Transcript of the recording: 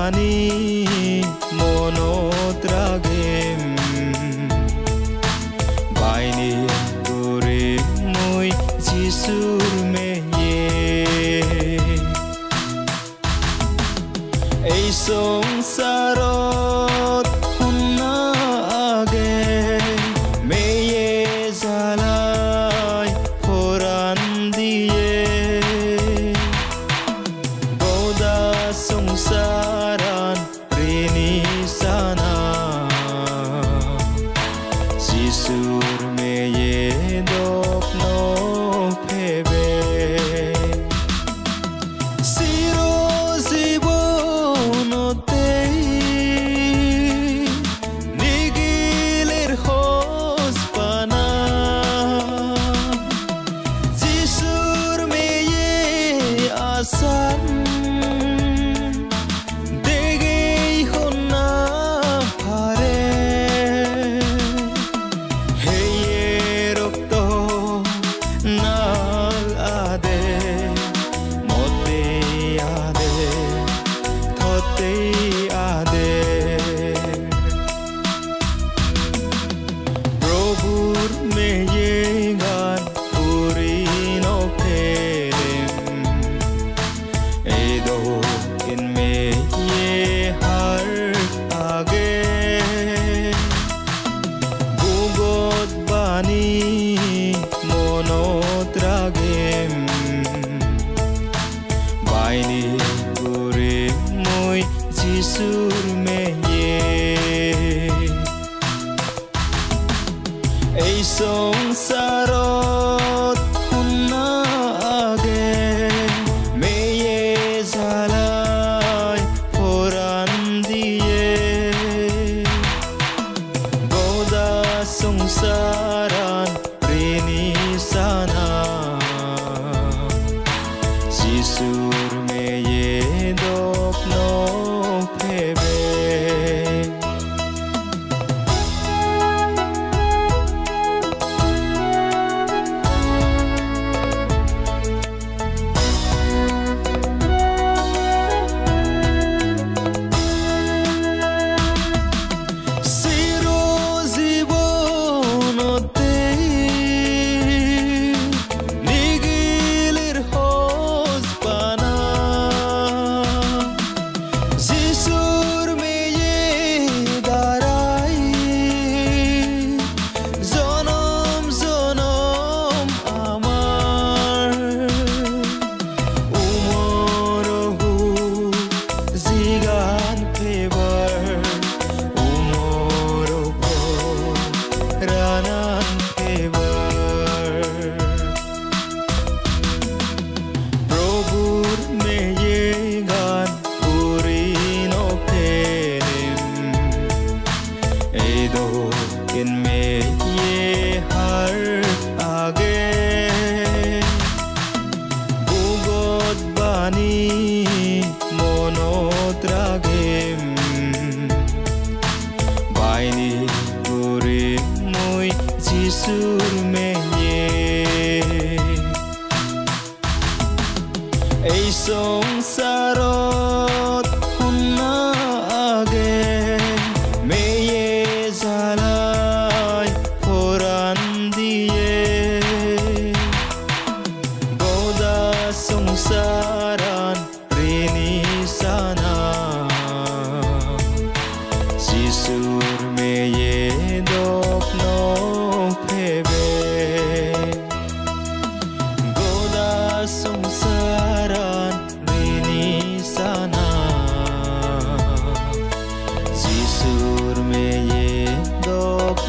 বাণী মনত ৰাগিম বাইনি কৰি মই যিশুৰ মেয়ে এই সংসাৰত শুনা আগে মেয়ে জ্বালাই ফৰাণ দিয়ে গোদা সংসাৰান ঋণী সানা যিশুৰ মেয়ে দোষ নফেবে প্ৰভুৰ মেয়ে গান পুৰি নফেলেম এই দোকিন মেয়ে হাৰ আগে বুগত বাণী মনত ৰাগিম বাইনি কৰি মই যিশুৰ মেয়ে এই সংসাৰত শুনা আগে মেয়ে জ্বালাই ফৰাণ দিয়ে গোদা সংসাৰান ঋণী সানা যিশুৰ মেয়ে দোষ নফেবে প্ৰভুৰ মেয়ে গান পুৰি নফেলেম এই দোকিন মেয়ে হাৰ আগে বুগত বাণী মনত ৰাগিম বাইনি কৰি মই যিশুৰ মেয়ে এই সংসাৰত শুনা আগে মেয়ে জ্বালাই ফৰাণ দিয়ে গোদা সংসাৰান ঋণী সানা যিশুৰ মেয়ে দোষ নফেবে গোদা সংসাৰান ঋণী সানা যিশুৰ মেয়ে দোষ